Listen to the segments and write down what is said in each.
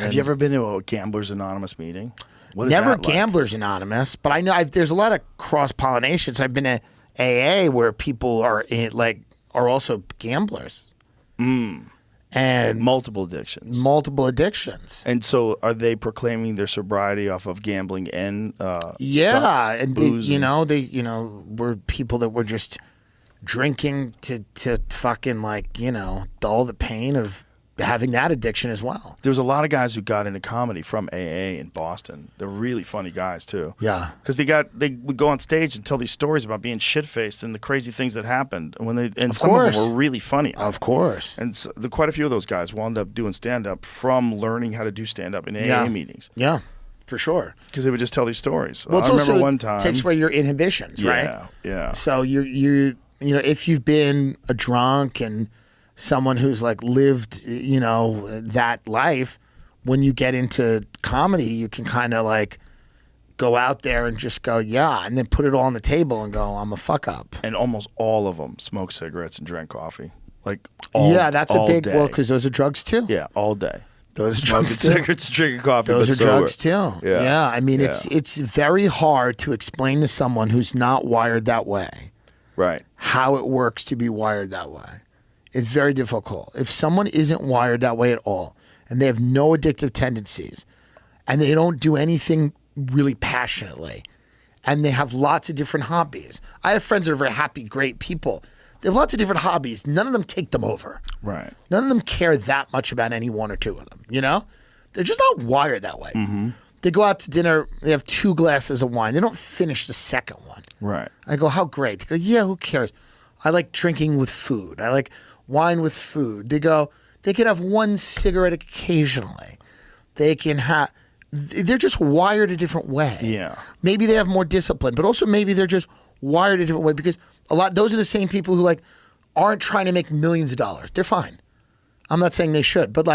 Have you ever been to a Gamblers Anonymous meeting? What is Never that like? Gamblers Anonymous, but I know there's a lot of cross-pollination. So I've been to AA where people are also gamblers. And multiple addictions. And so are they proclaiming their sobriety off of gambling and yeah, stuff, and booze they were people that were just drinking to fucking all the pain of having that addiction as well. There's a lot of guys who got into comedy from AA in Boston. They're really funny guys too. Yeah, because they would go on stage and tell these stories about being shit faced and the crazy things that happened. And some of them were really funny. Of course. And so, quite a few of those guys wound up doing stand up from learning how to do stand up in AA meetings. Yeah, for sure. Because they would just tell these stories. Well, I remember one time takes away your inhibitions, right? Yeah. So you if you've been a drunk and someone who's lived, that life, when you get into comedy, you can kind of go out there and just go, yeah, and then put it all on the table and go, I'm a fuck up. And almost all of them smoke cigarettes and drink coffee. That's a big, day. well, because those are drugs too. Yeah, all day. Those are drugs too. Cigarettes and drinking coffee. Those are sober. drugs too. Yeah. I mean, it's very hard to explain to someone who's not wired that way. Right. How it works to be wired that way. It's very difficult. If someone isn't wired that way at all, and they have no addictive tendencies, and they don't do anything really passionately, and they have lots of different hobbies. I have friends that are very happy, great people. They have lots of different hobbies. None of them take them over. Right. None of them care that much about any one or two of them, They're just not wired that way. Mm-hmm. They go out to dinner, they have 2 glasses of wine. They don't finish the second one. Right. I go, how great? They go, yeah, who cares? I like drinking with food. I like wine with food. They go, they can have 1 cigarette occasionally. They can have, they're just wired a different way. Yeah. Maybe they have more discipline, but also maybe they're just wired a different way because those are the same people who aren't trying to make millions of dollars. They're fine. I'm not saying they should, but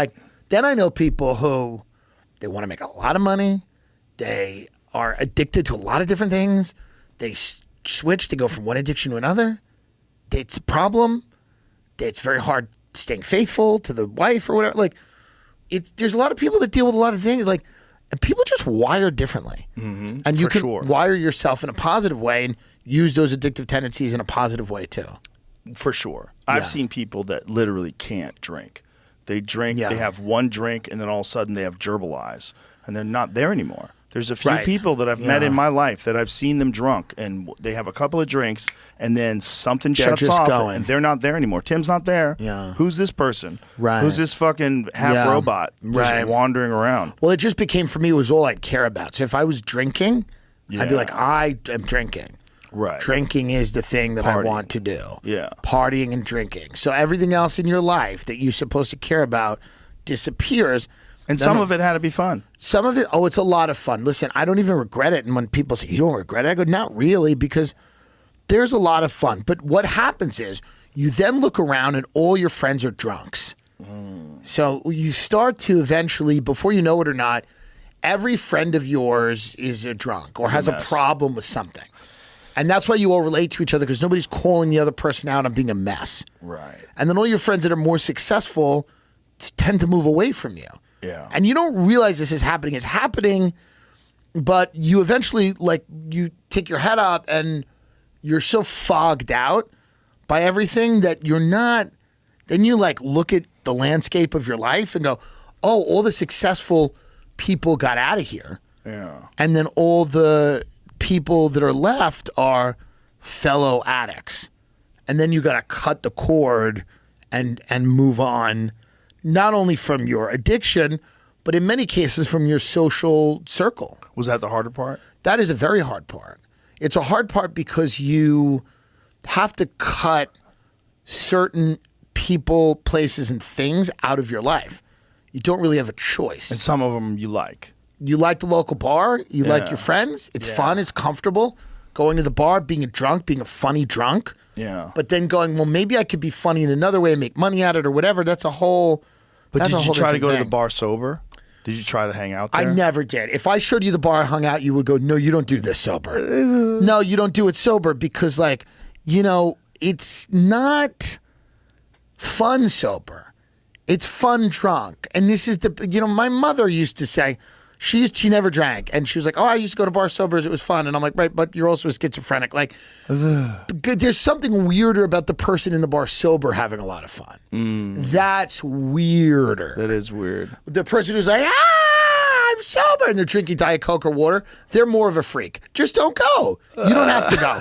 then I know people who, they want to make a lot of money. They are addicted to a lot of different things. They switch to go from one addiction to another. It's a problem. It's very hard staying faithful to the wife or whatever. There's a lot of people that deal with a lot of things. And people just wire differently. Mm-hmm. And you can wire yourself in a positive way and use those addictive tendencies in a positive way too. For sure. I've seen people that literally can't drink. They drink, they have 1 drink, and then all of a sudden they have gerbil eyes, and they're not there anymore. There's a few people that I've met in my life that I've seen them drunk, and they have a couple of drinks, and then something shuts off, and they're not there anymore. Tim's not there. Yeah. Who's this person? Right. Who's this fucking half robot just wandering around? Well, it just became, for me, it was all I'd care about. So if I was drinking, I'd be like, I am drinking. Right. Drinking is the thing that I want to do. Yeah. Partying and drinking. So everything else in your life that you're supposed to care about disappears. And some of it had to be fun. Some of it, it's a lot of fun. Listen, I don't even regret it. And when people say, you don't regret it? I go, not really, because there's a lot of fun. But what happens is you then look around and all your friends are drunks. So you start to eventually, before you know it or not, every friend of yours is a drunk or has a problem with something. And that's why you all relate to each other, because nobody's calling the other person out on being a mess. Right. And then all your friends that are more successful tend to move away from you. Yeah. And you don't realize this is happening. It's happening, but you eventually, you take your head up and you're so fogged out by everything that you're not, then you look at the landscape of your life and go, oh, all the successful people got out of here. Yeah. And then all the people that are left are fellow addicts. And then you got to cut the cord and move on, not only from your addiction, but in many cases from your social circle. Was that the harder part? That is a very hard part. It's a hard part because you have to cut certain people, places, and things out of your life. You don't really have a choice. And some of them you like. You like the local bar. You like your friends. It's fun. It's comfortable. Going to the bar, being a drunk, being a funny drunk. Yeah. But then going, well, maybe I could be funny in another way and make money at it or whatever. That's a whole But that's did a whole you try to go different to the thing. bar sober? Did you try to hang out there? I never did. If I showed you the bar I hung out, you would go, no, you don't do this sober. No, you don't do it sober because, it's not fun sober. It's fun drunk. And this is my mother used to say, she never drank. And she was like, oh, I used to go to bar sobers. It was fun. And I'm like, right, but you're also a schizophrenic. Like, there's something weirder about the person in the bar sober having a lot of fun. That's weirder. That is weird. The person who's like, I'm sober, and they're drinking Diet Coke or water, they're more of a freak. Just don't go. You don't have to go.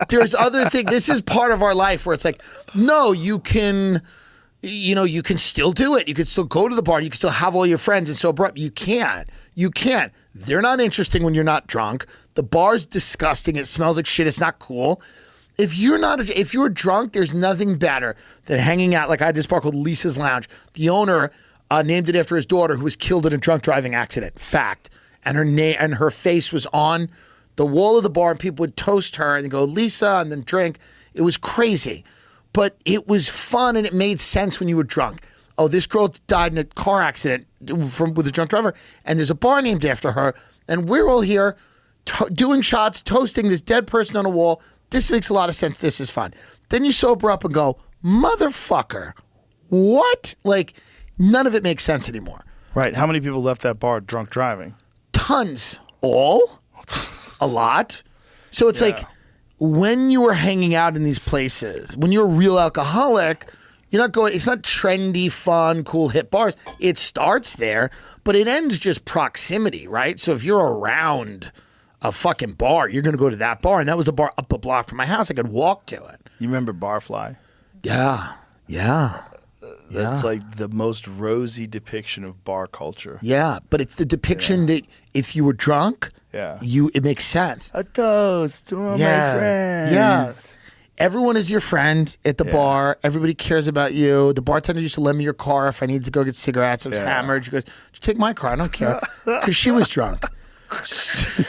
There's other things. This is part of our life where it's like, no, you can still do it. You can still go to the bar. You can still have all your friends and sober up. You can't. They're not interesting when you're not drunk. The bar's disgusting. It smells like shit. It's not cool. If you're drunk, there's nothing better than hanging out. Like I had this bar called Lisa's Lounge. The owner named it after his daughter who was killed in a drunk driving accident. Fact. And her face was on the wall of the bar, and people would toast her and go, Lisa, and then drink. It was crazy. But it was fun, and it made sense when you were drunk. Oh, this girl died in a car accident with a drunk driver, and there's a bar named after her, and we're all here doing shots, toasting this dead person on a wall. This makes a lot of sense. This is fun. Then you sober up and go, motherfucker, what? Like, none of it makes sense anymore. Right. How many people left that bar drunk driving? Tons. All? A lot. So it's like, when you were hanging out in these places, when you're a real alcoholic, you're not going, it's not trendy, fun, cool, hip bars. It starts there, but it ends just proximity, right? So if you're around a fucking bar, you're going to go to that bar. And that was a bar up the block from my house. I could walk to it. You remember Barfly? Yeah. That's like the most rosy depiction of bar culture. Yeah, but it's the depiction that if you were drunk, it makes sense. A toast to all my friends. Yeah. Everyone is your friend at the bar. Everybody cares about you. The bartender used to lend me your car if I needed to go get cigarettes. I was hammered. She goes, take my car. I don't care. Because she was drunk.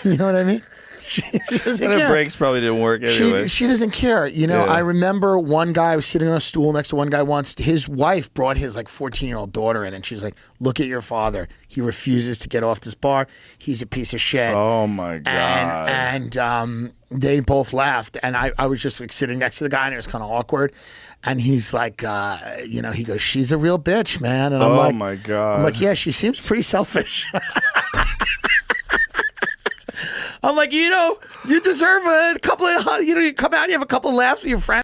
You know what I mean? She doesn't care. The brakes probably didn't work anyway. She doesn't care. I remember one guy, I was sitting on a stool next to one guy once. His wife brought his 14-year-old daughter in, and she's like, look at your father. He refuses to get off this bar. He's a piece of shit. Oh, my God. And they both laughed, and I was just sitting next to the guy, and it was kind of awkward. And he's like, he goes, she's a real bitch, man. And I'm like, oh, my God. I'm like, yeah, she seems pretty selfish. I'm like, you deserve a couple of, you come out, you have a couple of laughs with your friends.